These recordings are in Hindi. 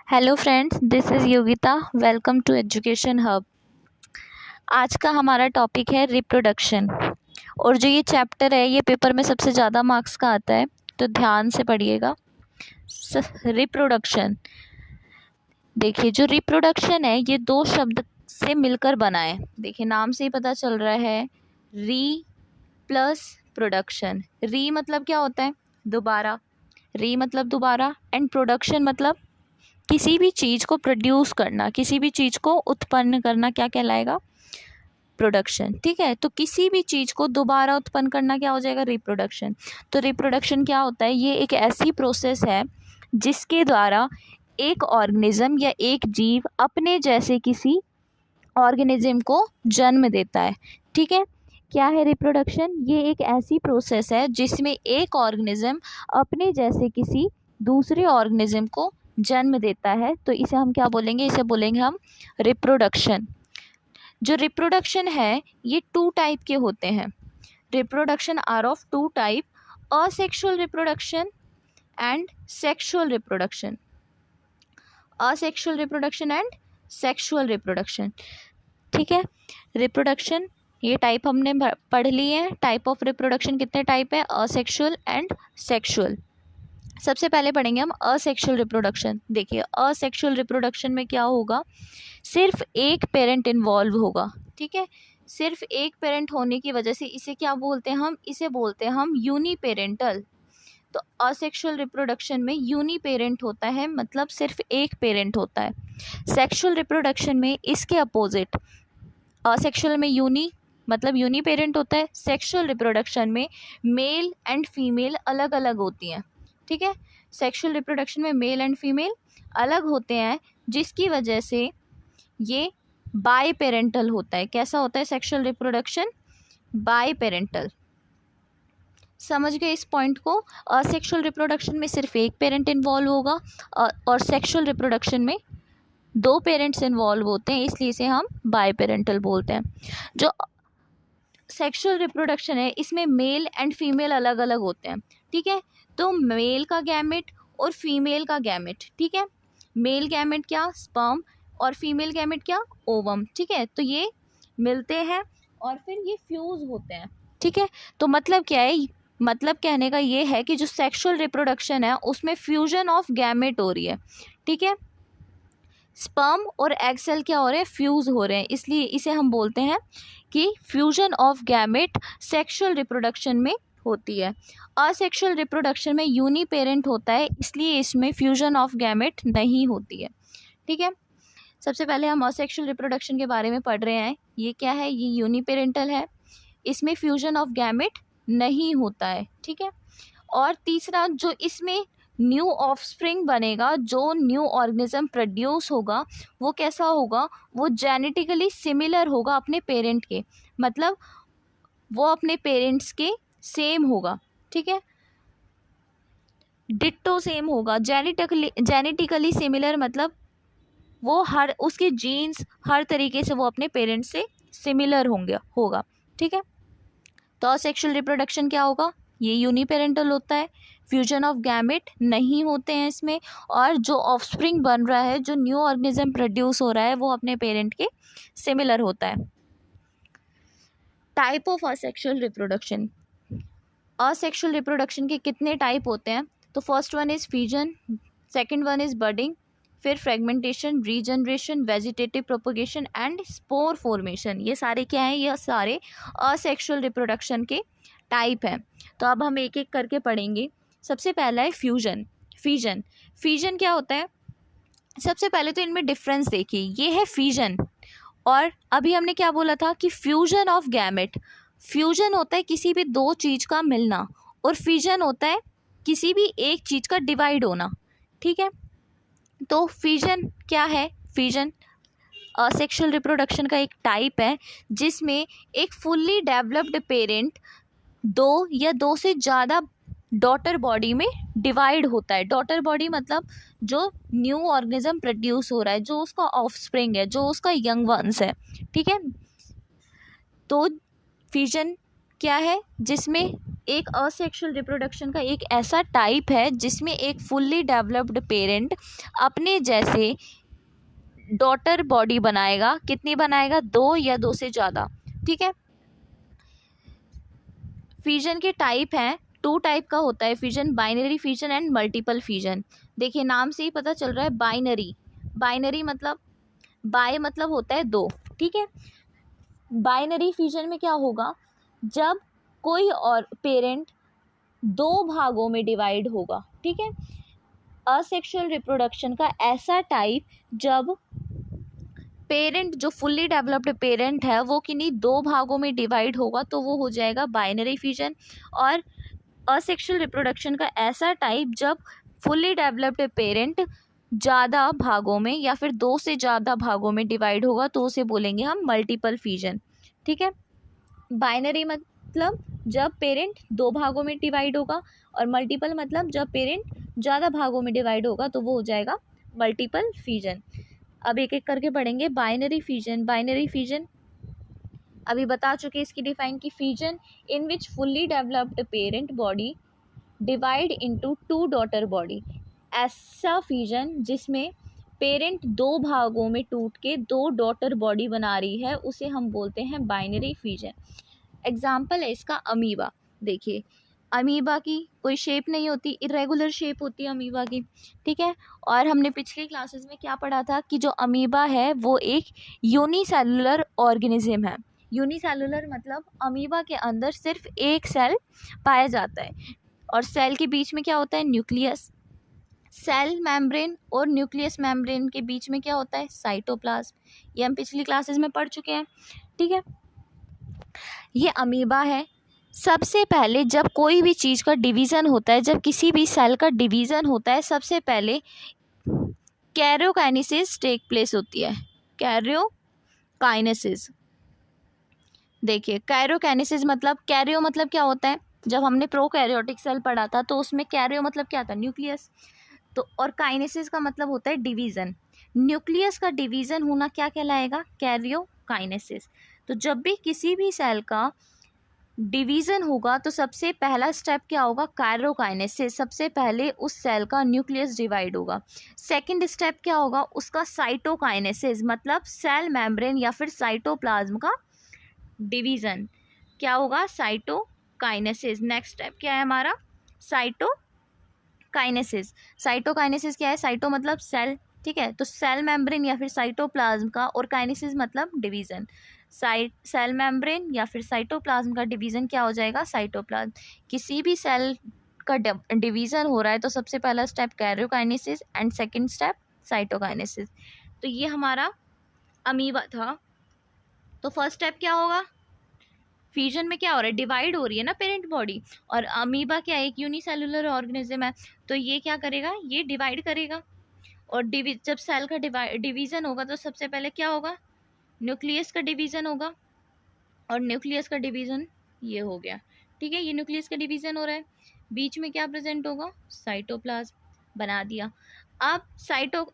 Hello friends, this is Yogita. Welcome to education hub. आज का हमारा टॉपिक है रिप्रोडक्शन। और जो ये चैप्टर है ये पेपर में सबसे ज़्यादा मार्क्स का आता है, तो ध्यान से पढ़िएगा। रिप्रोडक्शन, देखिए जो रिप्रोडक्शन है ये दो शब्द से मिलकर बना है। देखिए नाम से ही पता चल रहा है, री प्लस प्रोडक्शन। री मतलब क्या होता है? दोबारा। री मतलब दोबारा, एंड प्रोडक्शन मतलब किसी भी चीज़ को प्रोड्यूस करना, किसी भी चीज़ को उत्पन्न करना, क्या कहलाएगा? प्रोडक्शन। ठीक है, तो किसी भी चीज़ को दोबारा उत्पन्न करना क्या हो जाएगा? रिप्रोडक्शन। तो रिप्रोडक्शन क्या होता है? ये एक ऐसी प्रोसेस है जिसके द्वारा एक ऑर्गेनिज्म या एक जीव अपने जैसे किसी ऑर्गेनिज्म को जन्म देता है। ठीक है, क्या है रिप्रोडक्शन? ये एक ऐसी प्रोसेस है जिसमें एक ऑर्गेनिज्म अपने जैसे किसी दूसरे ऑर्गेनिज्म को जन्म देता है। तो इसे हम क्या बोलेंगे? इसे बोलेंगे हम रिप्रोडक्शन। जो रिप्रोडक्शन है ये टू टाइप के होते हैं। Reproduction are of two type, asexual reproduction and sexual reproduction. Asexual reproduction and sexual reproduction. ठीक है, रिप्रोडक्शन ये टाइप हमने पढ़ ली है। टाइप ऑफ रिप्रोडक्शन कितने टाइप है? Asexual and sexual. सबसे पहले पढ़ेंगे हम असेक्सुअल रिप्रोडक्शन। देखिए असेक्सुअल रिप्रोडक्शन में क्या होगा? सिर्फ एक पेरेंट इन्वॉल्व होगा। ठीक है, सिर्फ एक पेरेंट होने की वजह से इसे क्या बोलते हैं हम? इसे बोलते हैं हम यूनिपेरेंटल। तो असेक्सुअल रिप्रोडक्शन में यूनिपेरेंट होता है, मतलब सिर्फ एक पेरेंट होता है। सेक्सुअल रिप्रोडक्शन में इसके अपोजिट, असेक्सुअल में यूनी मतलब यूनिपेरेंट होता है, सेक्सुअल रिप्रोडक्शन में मेल एंड फीमेल अलग अलग होती हैं। ठीक है, सेक्सुअल रिप्रोडक्शन में मेल एंड फीमेल अलग होते हैं, जिसकी वजह से ये बाय पेरेंटल होता है। कैसा होता है सेक्सुअल रिप्रोडक्शन? Bye parental. समझ गए इस पॉइंट को? असेक्सुअल रिप्रोडक्शन में सिर्फ एक पेरेंट इन्वॉल्व होगा और सेक्सुअल रिप्रोडक्शन में दो पेरेंट्स इन्वॉल्व होते हैं, इसलिए इसे हम बाय पेरेंटल बोलते हैं। जो सेक्सुअल रिप्रोडक्शन है इसमें मेल एंड फीमेल अलग अलग होते हैं। ठीक है, तो मेल का गैमेट और फीमेल का गैमेट। ठीक है, मेल गैमेट क्या? स्पर्म, और फीमेल गैमेट क्या? ओवम। ठीक है, तो ये मिलते हैं और फिर ये फ्यूज होते हैं। ठीक है, तो मतलब क्या है? मतलब कहने का ये है कि जो सेक्सुअल रिप्रोडक्शन है उसमें फ्यूजन ऑफ गैमेट हो रही है। ठीक है, स्पर्म और एग सेल क्या हो रहे हैं? फ्यूज हो रहे हैं, इसलिए इसे हम बोलते हैं कि fusion of gamete sexual reproduction में होती है। असेक्सुअल रिप्रोडक्शन में यूनिपेरेंट होता है, इसलिए इसमें फ्यूजन ऑफ गैमेट नहीं होती है। ठीक है, सबसे पहले हम असेक्सुअल रिप्रोडक्शन के बारे में पढ़ रहे हैं। ये क्या है? ये यूनिपेरेंटल है, इसमें फ्यूजन ऑफ गैमेट नहीं होता है। ठीक है, और तीसरा जो इसमें न्यू ऑफस्प्रिंग बनेगा, जो न्यू ऑर्गेनिज्म प्रोड्यूस होगा, वो कैसा होगा? वो जेनेटिकली सिमिलर होगा अपने पेरेंट के, मतलब वो अपने पेरेंट्स के सेम होगा। ठीक है, डिट्टो सेम होगा। जेनेटिकली सिमिलर मतलब वो हर उसके जीन्स हर तरीके से वो अपने पेरेंट्स से सिमिलर होगा। ठीक है, तो असेक्सुअल रिप्रोडक्शन क्या होगा? ये यूनिपेरेंटल होता है, फ्यूजन ऑफ गैमेट नहीं होते हैं इसमें, और जो ऑफस्प्रिंग बन रहा है, जो न्यू ऑर्गेनिज्म प्रोड्यूस हो रहा है, वो अपने पेरेंट के सिमिलर होता है। Type of asexual reproduction. Asexual reproduction के कितने टाइप होते हैं? तो first one is fusion, second one is budding, फिर fragmentation, regeneration, vegetative propagation and spore formation. ये सारे क्या हैं? ये सारे असेक्सुअल रिप्रोडक्शन के टाइप हैं। तो अब हम एक एक करके पढ़ेंगे। सबसे पहला है फ्यूजन। फ्यूजन फ्यूजन क्या होता है? सबसे पहले तो इनमें डिफरेंस देखिए। ये है फ्यूजन, और अभी हमने क्या बोला था कि फ्यूजन ऑफ गैमेट। फ्यूजन होता है किसी भी दो चीज़ का मिलना, और फ्यूजन होता है किसी भी एक चीज़ का डिवाइड होना। ठीक है, तो फ्यूजन क्या है? फ्यूजन असेक्सुअल रिप्रोडक्शन का एक टाइप है जिसमें एक फुल्ली डेवलप्ड पेरेंट दो या दो से ज़्यादा डॉटर बॉडी में डिवाइड होता है। डॉटर बॉडी मतलब जो न्यू ऑर्गेनिज्म प्रोड्यूस हो रहा है, जो उसका ऑफस्प्रिंग है, जो उसका यंग वंस है। ठीक है, तो फ्यूजन क्या है? जिसमें एक असेक्सुअल रिप्रोडक्शन का एक ऐसा टाइप है जिसमें एक फुल्ली डेवलप्ड पेरेंट अपने जैसे डॉटर बॉडी बनाएगा। कितनी बनाएगा? 2 या 2 से ज़्यादा। ठीक है। फिजन के टाइप हैं, 2 टाइप का होता है fission, binary fission and multiple fission. देखिए नाम से ही पता चल रहा है बाइनरी। बाइनरी मतलब बाय मतलब होता है 2। ठीक है। बाइनरी फिजन में क्या होगा? जब कोई और पेरेंट 2 भागों में डिवाइड होगा। ठीक है। असेक्सुअल रिप्रोडक्शन का ऐसा टाइप जब पेरेंट जो फुल्ली डेवलप्ड पेरेंट है वो किन्हीं 2 भागों में डिवाइड होगा तो वो हो जाएगा बाइनरी फिजन। और असेक्सुअल रिप्रोडक्शन का ऐसा टाइप जब फुल्ली डेवलप्ड पेरेंट ज़्यादा भागों में या फिर 2 से ज़्यादा भागों में डिवाइड होगा तो उसे बोलेंगे हम मल्टीपल फिजन। ठीक है। बाइनरी मतलब जब पेरेंट 2 भागों में डिवाइड होगा, और मल्टीपल मतलब जब पेरेंट ज़्यादा भागों में डिवाइड होगा तो वो हो जाएगा मल्टीपल फिजन। अब एक एक करके पढ़ेंगे। Binary fission. बाइनरी फिजन अभी बता चुके इसकी डिफाइन की, fission in which fully developed parent body divide into 2 daughter body. ऐसा फिजन जिसमें पेरेंट 2 भागों में टूट के 2 डॉटर बॉडी बना रही है उसे हम बोलते हैं बाइनरी फिजन। एग्जाम्पल है इसका अमीबा। देखिए अमीबा की कोई शेप नहीं होती, इरेगुलर शेप होती है अमीबा की। ठीक है। और हमने पिछले क्लासेस में क्या पढ़ा था कि जो अमीबा है वो एक यूनिसेलुलर ऑर्गेनिज्म है। यूनिसेलुलर मतलब अमीबा के अंदर सिर्फ एक सेल पाया जाता है, और सेल के बीच में क्या होता है? न्यूक्लियस। सेल मेम्ब्रेन और न्यूक्लियस मेम्ब्रेन के बीच में क्या होता है? साइटोप्लाज्म। ये हम पिछली क्लासेस में पढ़ चुके हैं। ठीक है। ये अमीबा है। सबसे पहले जब कोई भी चीज़ का डिवीज़न होता है, जब किसी भी सेल का डिवीज़न होता है, सबसे पहले कैरियोकाइनेसिस टेक प्लेस होती है। कैरियोकाइनेसिस। देखिए कैरियोकाइनेसिस मतलब, कैरियो मतलब क्या होता है? जब हमने प्रोकैरियोटिक सेल पढ़ा था तो उसमें कैरियो मतलब क्या था? न्यूक्लियस। तो और काइनेसिस का मतलब होता है डिवीज़न। न्यूक्लियस का डिवीज़न होना क्या कहलाएगा? कैरियोकाइनेसिस। तो जब भी किसी भी सेल का डिवीज़न होगा तो सबसे पहला स्टेप क्या होगा? कैरियोकाइनेसिस। सबसे पहले उस सेल का न्यूक्लियस डिवाइड होगा। सेकंड स्टेप क्या होगा? उसका साइटोकाइनेसिस मतलब सेल मेम्ब्रेन या फिर साइटोप्लाज्म का डिवीज़न। क्या होगा? साइटोकाइनेसिस। नेक्स्ट स्टेप क्या है हमारा? साइटोकाइनेसिस। साइटोकाइनेसिस क्या है? साइटो मतलब सेल। ठीक है। तो सेल मेम्ब्रेन या फिर साइटोप्लाज्म का, और काइनेसिस मतलब डिवीज़न। सेल मेम्ब्रेन या फिर साइटोप्लाज्म का डिवीज़न क्या हो जाएगा? साइटोप्लाज्म। किसी भी सेल का डिवीज़न हो रहा है तो सबसे पहला step karyokinesis and second step cytokinesis. तो ये हमारा अमीबा था। तो फर्स्ट स्टेप क्या होगा? फ्यूजन में क्या हो रहा है? डिवाइड हो रही है ना पेरेंट बॉडी, और अमीबा क्या है? एक यूनिसेलुलर ऑर्गेनिज्म है। तो ये क्या करेगा? ये डिवाइड करेगा। और जब सेल का डिवीज़न होगा तो सबसे पहले क्या होगा? न्यूक्लियस का डिवीज़न होगा। और न्यूक्लियस का डिवीज़न ये हो गया। ठीक है। ये न्यूक्लियस का डिवीज़न हो रहा है। बीच में क्या प्रेजेंट होगा? साइटोप्लाज्म। बना दिया। अब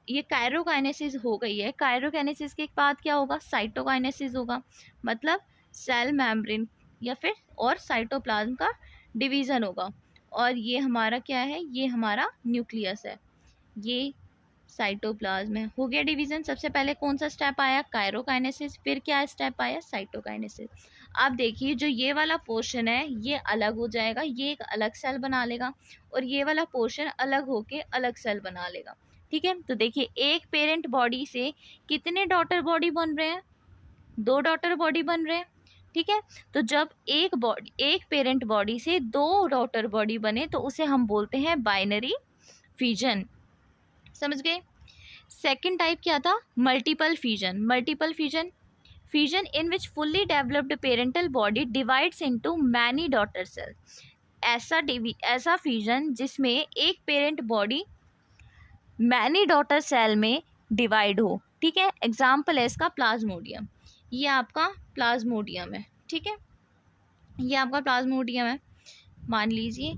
ये कायरोकाइनेसिस हो गई है। कायरोकाइनेसिस के बाद क्या होगा? साइटोकाइनेसिस होगा। मतलब सेल मेम्ब्रेन या फिर और साइटोप्लाज्म का डिवीज़न होगा। और ये हमारा क्या है? ये हमारा न्यूक्लियस है। ये साइटोप्लाज्म है। हो गया डिवीजन। सबसे पहले कौन सा स्टेप आया? कायरोकाइनेसिस। फिर क्या स्टेप आया? साइटोकाइनेसिस। अब देखिए जो ये वाला पोर्शन है ये अलग हो जाएगा, ये एक अलग सेल बना लेगा, और ये वाला पोर्शन अलग होके अलग सेल बना लेगा। ठीक है। तो देखिए एक पेरेंट बॉडी से कितने डॉटर बॉडी बन रहे हैं? 2 डॉटर बॉडी बन रहे हैं। ठीक है। तो जब एक पेरेंट बॉडी से 2 डॉटर बॉडी बने तो उसे हम बोलते हैं बाइनरी फिजन। समझ गए? सेकेंड टाइप क्या था? Multiple fission. Multiple fission, fission in which fully developed parental body divides into many daughter cell. ऐसा फिजन जिसमें एक parent body many daughter cell में डिवाइड हो। ठीक है। एग्जाम्पल है इसका प्लाज्मोडियम। ये आपका प्लाज्मोडियम है। ठीक है। ये आपका प्लाज्मोडियम है। मान लीजिए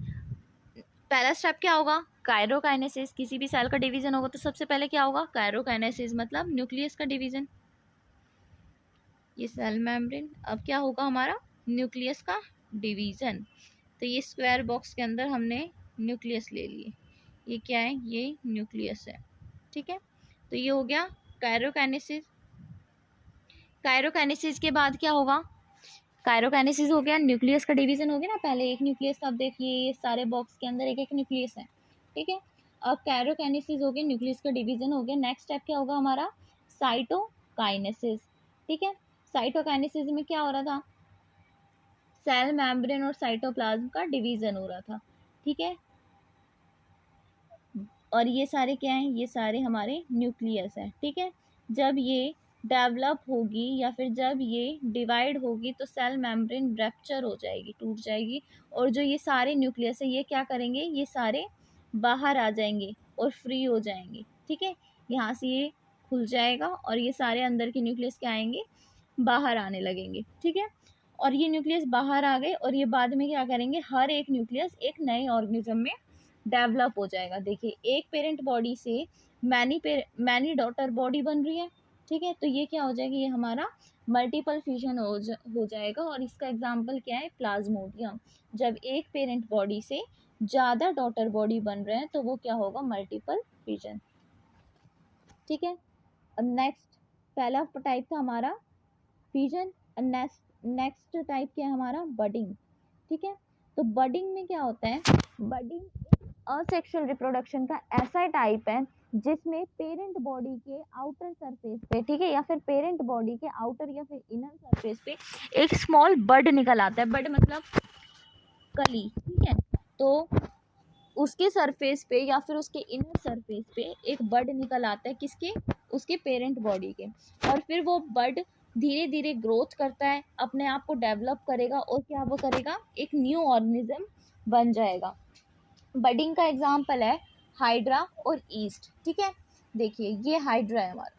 पहला स्टेप क्या होगा? कायरोकाइनेसिस। किसी भी सेल का डिवीजन होगा तो सबसे पहले क्या होगा? कायरोकाइनेसिस मतलब न्यूक्लियस का डिवीजन। ये सेल मेम्ब्रेन। अब क्या होगा हमारा? न्यूक्लियस का डिवीजन। तो ये स्क्वायर बॉक्स के अंदर हमने न्यूक्लियस ले लिए। ये क्या है? ये न्यूक्लियस है। ठीक है, तो ये हो गया कायरोकाइनेसिस। कायरोकाइनेसिस के बाद क्या होगा? कायरोकाइनेसिस हो गया, न्यूक्लियस का डिवीजन हो गया ना, पहले एक न्यूक्लियस था, अब देखिए ये सारे बॉक्स के अंदर एक एक न्यूक्लियस है। ठीक है, अब कायरोकाइनेसिस हो गया, न्यूक्लियस का डिवीजन हो गया। नेक्स्ट स्टेप क्या होगा हमारा? साइटोकाइनेसिस। ठीक है, साइटोकाइनेसिस में क्या हो रहा था? सेल मेम्ब्रेन और साइटोप्लाज्म का डिवीजन हो रहा था। ठीक है, और ये सारे क्या हैं? ये सारे हमारे न्यूक्लियस हैं। ठीक है, जब ये डेवलप होगी या फिर जब ये डिवाइड होगी तो सेल मेम्ब्रेन रैप्चर हो जाएगी, टूट जाएगी, और जो ये सारे न्यूक्लियस है ये क्या करेंगे? ये सारे बाहर आ जाएंगे और फ्री हो जाएंगे। ठीक है, यहाँ से ये खुल जाएगा और ये सारे अंदर के न्यूक्लियस क्या आएंगे? बाहर आने लगेंगे। ठीक है, और ये न्यूक्लियस बाहर आ गए और ये बाद में क्या करेंगे? हर एक न्यूक्लियस एक नए ऑर्गेनिज्म में डेवलप हो जाएगा। देखिए, एक पेरेंट बॉडी से मैनी डॉटर बॉडी बन रही है। ठीक है, तो ये क्या हो जाएगी? ये हमारा मल्टीपल फ्यूजन हो जाएगा, और इसका एग्जाम्पल क्या है? प्लाज्मोडियम। जब एक पेरेंट बॉडी से ज़्यादा डॉटर बॉडी बन रहे हैं तो वो क्या होगा? Multiple fusion. ठीक है, अब नेक्स्ट, पहला टाइप था हमारा फ्यूजन, नेक्स्ट टाइप क्या है हमारा? बडिंग। ठीक है, तो बडिंग में क्या होता है? बडिंग असेक्सुअल रिप्रोडक्शन का ऐसा टाइप है जिसमें पेरेंट बॉडी के आउटर सरफेस पे, ठीक है, या फिर पेरेंट बॉडी के आउटर या फिर इनर सरफेस पे एक स्मॉल बड निकल आता है। बड मतलब कली। ठीक है, तो उसके सरफेस पे या फिर उसके इनर सरफेस पे एक बड निकल आता है। किसके? उसके पेरेंट बॉडी के। और फिर वो बड धीरे धीरे ग्रोथ करता है, अपने आप को डेवलप करेगा और क्या वो करेगा? एक न्यू ऑर्गेनिज्म बन जाएगा। बडिंग का एग्जाम्पल है हाइड्रा और ईस्ट। ठीक है, देखिए ये हाइड्रा है हमारा,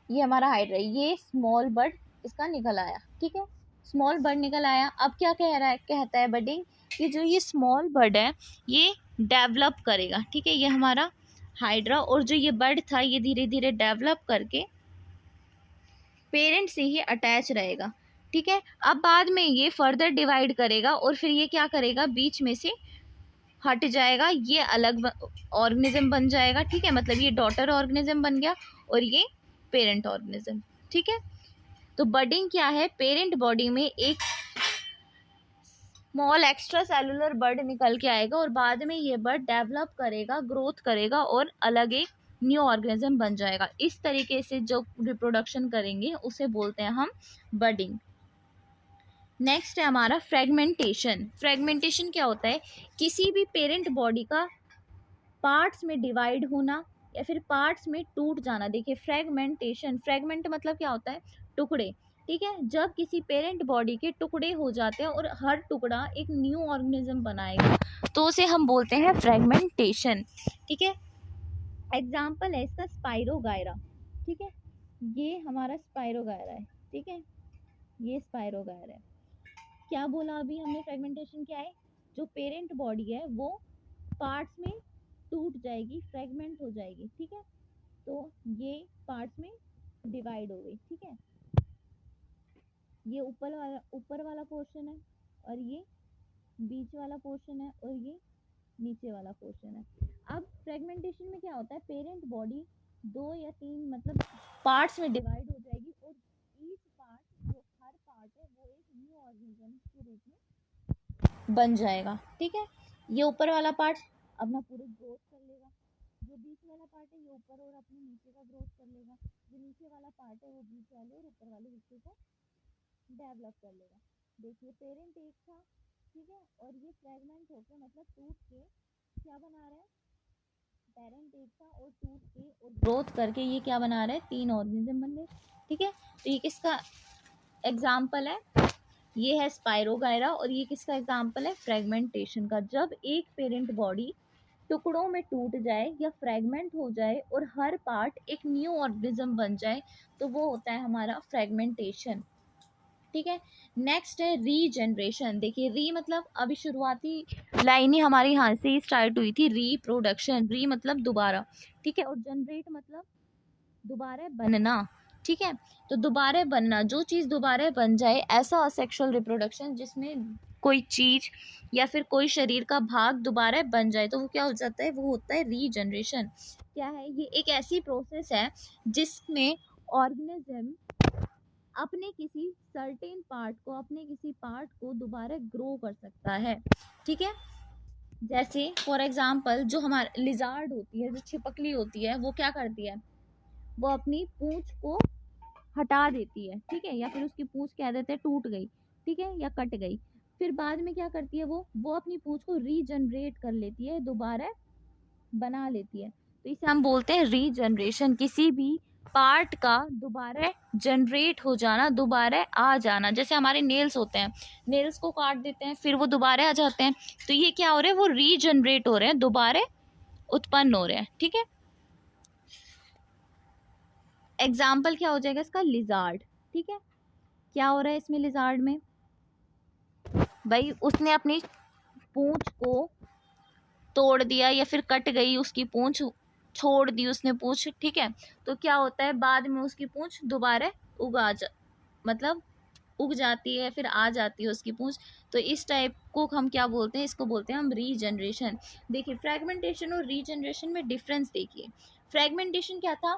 ये हमारा हाइड्रा है, ये स्मॉल बड इसका निकल आया। ठीक है, स्मॉल बड निकल आया। अब क्या कह रहा है? कहता है बडिंग कि जो ये स्मॉल बड है ये डेवलप करेगा। ठीक है, ये हमारा हाइड्रा, और जो ये बड था ये धीरे धीरे डेवलप करके पेरेंट से ही अटैच रहेगा। ठीक है, अब बाद में ये फर्दर डिवाइड करेगा और फिर ये क्या करेगा? बीच में से हट जाएगा, ये अलग ऑर्गेनिज्म बन जाएगा। ठीक है, मतलब ये डॉटर ऑर्गेनिज्म बन गया और ये पेरेंट ऑर्गेनिज्म। ठीक है, तो बडिंग क्या है? पेरेंट बॉडी में एक स्मॉल एक्स्ट्रा सेलुलर बर्ड निकल के आएगा और बाद में ये बर्ड डेवलप करेगा, ग्रोथ करेगा और अलग एक न्यू ऑर्गेनिज्म बन जाएगा। इस तरीके से जो रिप्रोडक्शन करेंगे उसे बोलते हैं हम बडिंग। नेक्स्ट है हमारा फ्रेगमेंटेशन। फ्रेगमेंटेशन क्या होता है? किसी भी पेरेंट बॉडी का पार्ट्स में डिवाइड होना या फिर पार्ट्स में टूट जाना। देखिए फ्रेगमेंटेशन, फ्रेगमेंट मतलब क्या होता है? टुकड़े। ठीक है, जब किसी पेरेंट बॉडी के टुकड़े हो जाते हैं और हर टुकड़ा एक न्यू ऑर्गेनिज्म बनाएगा तो उसे हम बोलते हैं फ्रेगमेंटेशन। ठीक है, एग्जाम्पल है इसका स्पाइरोगायरा। ठीक है, ये हमारा स्पाइरोगायरा है। ठीक है, ये स्पाइरोगायरा है। क्या बोला अभी हमने? फ्रेगमेंटेशन क्या है? जो पेरेंट बॉडी है वो पार्ट्स में टूट जाएगी, फ्रेगमेंट हो जाएगी। ठीक है, तो ये पार्ट्स में डिवाइड हो गई। ठीक है, ये ऊपर वाला पोर्शन है और ये बीच वाला पोर्शन है और ये नीचे वाला पोर्शन है। अब फ्रेगमेंटेशन में क्या होता है? पेरेंट बॉडी 2 या 3 मतलब पार्ट्स में डिवाइड हो जाएगी और ईच पार्ट, जो हर पार्ट है वो एक न्यू ऑर्गेनिज्म के रूप में बन जाएगा। ठीक है, ये ऊपर वाला पार्ट अपना पूरा ग्रोथ कर लेगा, जो बीच वाला पार्ट है ये ऊपर और अपने नीचे का ग्रोथ कर लेगा, जो नीचे वाला पार्ट है वो बीच वाले और ऊपर वाले हिस्से को डेवलप कर लेगा। देखिए पेरेंट एक था, ठीक है, और ये फ्रेगमेंट होकर मतलब टूट के क्या बना रहा है? पेरेंट एक था और टूट के और ग्रोथ करके ये क्या बना रहा है? 3 ऑर्गेनिज्म बन गए। ठीक है, तो ये किसका एग्जाम्पल है? ये है स्पाइरोगायरा, और ये किसका एग्जाम्पल है? फ्रेगमेंटेशन का। जब एक पेरेंट बॉडी टुकड़ों में टूट जाए या फ्रेगमेंट हो जाए और हर पार्ट एक न्यू ऑर्गेनिज्म बन जाए तो वो होता है हमारा फ्रेगमेंटेशन। ठीक है, नेक्स्ट है रीजनरेशन। देखिए री मतलब अभी शुरुआती लाइन ही हमारी यहाँ से ही स्टार्ट हुई थी, रिप्रोडक्शन। री मतलब दोबारा। ठीक है, और जनरेट मतलब दोबारा बनना। ठीक है। तो दोबारा बनना, जो चीज़ दोबारा बन जाए, ऐसा असेक्सुअल रिप्रोडक्शन जिसमें कोई चीज़ या फिर कोई शरीर का भाग दोबारा बन जाए, तो वो क्या हो जाता है, वो होता है रीजनरेशन। क्या है ये? एक ऐसी प्रोसेस है जिसमें ऑर्गेनिज्म अपने किसी सर्टेन पार्ट को, अपने किसी पार्ट को दोबारा ग्रो कर सकता है। ठीक है। जैसे फॉर एग्जाम्पल जो हमारा लिजार्ड होती है, जो छिपकली होती है, वो क्या करती है, वो अपनी पूंछ को हटा देती है, ठीक है, या फिर उसकी पूंछ कह देते हैं टूट गई, ठीक है, या कट गई। फिर बाद में क्या करती है, वो अपनी पूंछ को रीजनरेट कर लेती है, दोबारा बना लेती है। तो इसे हम बोलते हैं रीजनरेशन। किसी भी पार्ट का दोबारा जनरेट हो जाना, दोबारा आ जाना। जैसे हमारे नेल्स होते हैं, नेल्स को काट देते हैं, फिर वो दोबारा आ जाते हैं, तो ये क्या हो रहा है, वो रीजनरेट हो रहे हैं, दोबारा उत्पन्न हो रहे हैं। ठीक है। एग्जाम्पल क्या हो जाएगा इसका, लिजार्ड। ठीक है। क्या हो रहा है इसमें लिजार्ड में, भाई उसने अपनी पूंछ को तोड़ दिया या फिर कट गई उसकी पूंछ, छोड़ दी उसने पूंछ, ठीक है, तो क्या होता है, बाद में उसकी पूंछ दोबारा मतलब उग जाती है, फिर आ जाती है उसकी पूंछ। तो इस टाइप को हम क्या बोलते हैं, इसको बोलते हैं हम रीजनरेशन। देखिए फ्रेगमेंटेशन और रीजनरेशन में डिफरेंस देखिए। फ्रेगमेंटेशन क्या था,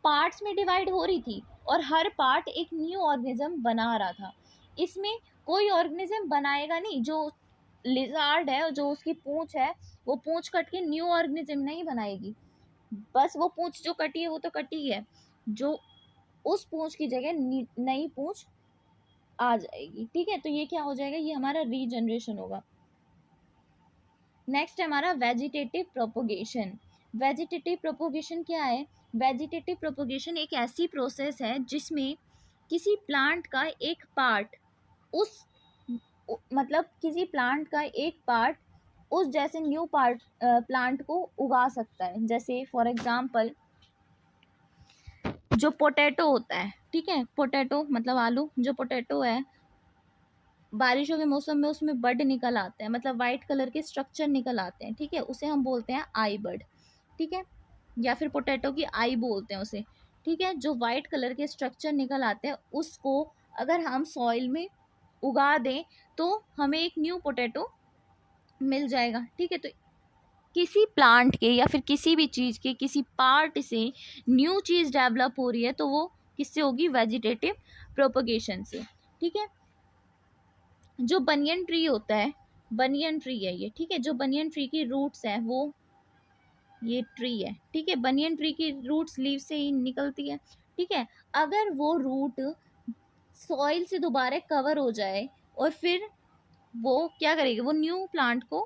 पार्ट्स में डिवाइड हो रही थी और हर पार्ट एक न्यू ऑर्गेनिज्म बना रहा था। इसमें कोई ऑर्गेनिज्म बनाएगा नहीं, जो लिजार्ड है, जो उसकी पूंछ है, वो पूंछ कट के न्यू ऑर्गेनिज्म नहीं बनाएगी, बस वो पूंछ जो कटी है वो तो कटी है, जो उस पूंछ की जगह नई पूंछ आ जाएगी। ठीक है। तो ये क्या हो जाएगा, ये हमारा रीजनरेशन होगा। नेक्स्ट है हमारा वेजिटेटिव प्रोपोगेशन। वेजिटेटिव प्रोपोगेशन क्या है, वेजिटेटिव प्रोपोगेशन एक ऐसी प्रोसेस है जिसमें किसी प्लांट का एक पार्ट उस मतलब किसी प्लांट का एक पार्ट उस जैसे न्यू प्लांट को उगा सकता है। जैसे फॉर एग्जांपल जो पोटैटो होता है, ठीक है, पोटैटो मतलब आलू, जो पोटैटो है बारिशों के मौसम में उसमें बड निकल आते हैं, मतलब वाइट कलर के स्ट्रक्चर निकल आते हैं, ठीक है, उसे हम बोलते हैं आई बड। ठीक है। या फिर पोटैटो की आई बोलते हैं उसे। ठीक है। जो वाइट कलर के स्ट्रक्चर निकल आते हैं उसको अगर हम सॉइल में उगा दें तो हमें एक न्यू पोटैटो मिल जाएगा। ठीक है। तो किसी प्लांट के या फिर किसी भी चीज़ के किसी पार्ट से न्यू चीज़ डेवलप हो रही है तो वो किससे होगी, वेजिटेटिव प्रोपगेशन से। ठीक है। जो बनियन ट्री होता है, बनियन ट्री है ये, ठीक है, जो बनियन ट्री की रूट्स है वो ये ट्री है, ठीक है, बनियन ट्री की रूट्स लीव से ही निकलती है। ठीक है। अगर वो रूट सॉइल से दोबारा कवर हो जाए और फिर वो क्या करेगी, वो न्यू प्लांट को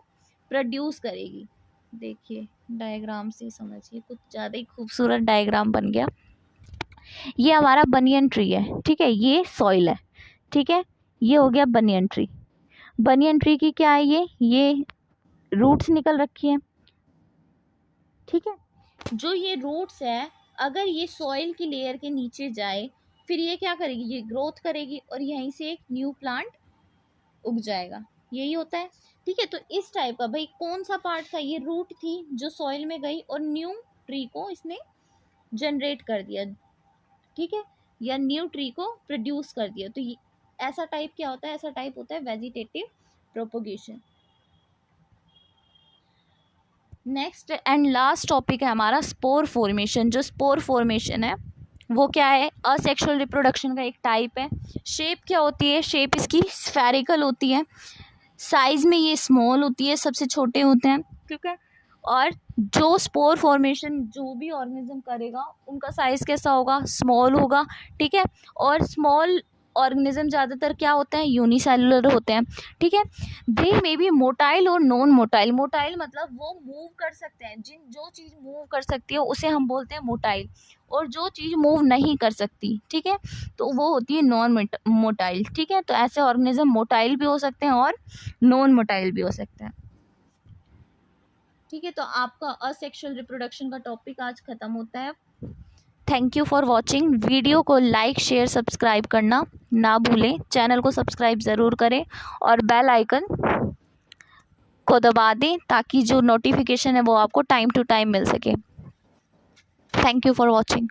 प्रोड्यूस करेगी। देखिए डायग्राम से समझिए, कुछ ज़्यादा ही खूबसूरत डायग्राम बन गया। ये हमारा बनियन ट्री है, ठीक है, ये सॉइल है, ठीक है, ये हो गया बनियन ट्री। बनियन ट्री की क्या है, ये रूट्स निकल रखी है। ठीक है। जो ये रूट्स है अगर ये सॉइल की लेयर के नीचे जाए फिर ये क्या करेगी, ये ग्रोथ करेगी और यहीं से एक न्यू प्लांट उग जाएगा, यही होता है। ठीक है। तो इस टाइप का, भाई कौन सा पार्ट था, ये रूट थी जो सॉइल में गई और न्यू ट्री को इसने जनरेट कर दिया, ठीक है, या न्यू ट्री को प्रोड्यूस कर दिया। तो ये ऐसा टाइप क्या होता है, ऐसा टाइप होता है vegetative propagation. Next and last topic है हमारा स्पोर फॉर्मेशन। जो स्पोर फॉर्मेशन है वो क्या है, असेक्सुअल रिप्रोडक्शन का एक टाइप है। शेप क्या होती है, शेप इसकी स्फेरिकल होती है, साइज में ये स्मॉल होती है, सबसे छोटे होते हैं। ठीक है। और जो स्पोर फॉर्मेशन जो भी ऑर्गेनिज्म करेगा उनका साइज कैसा होगा, स्मॉल होगा। ठीक है। और स्मॉल ऑर्गेनिज्म ज़्यादातर क्या होते हैं, यूनिसेलुलर होते हैं। ठीक है। दे मे बी मोटाइल और नॉन मोटाइल। मोटाइल मतलब वो मूव कर सकते हैं, जो चीज़ मूव कर सकती है उसे हम बोलते हैं मोटाइल, और जो चीज़ मूव नहीं कर सकती, ठीक है, तो वो होती है नॉन मोटाइल। ठीक है। तो ऐसे ऑर्गेनिज्म मोटाइल भी हो सकते हैं और नॉन मोटाइल भी हो सकते हैं। ठीक है। तो आपका असेक्सुअल रिप्रोडक्शन का टॉपिक आज खत्म होता है। Thank you for watching. Video को लाइक शेयर सब्सक्राइब करना ना भूलें, चैनल को सब्सक्राइब ज़रूर करें और बेल आइकन को दबा दें ताकि जो नोटिफिकेशन है वो आपको टाइम टू टाइम मिल सके। Thank you for watching.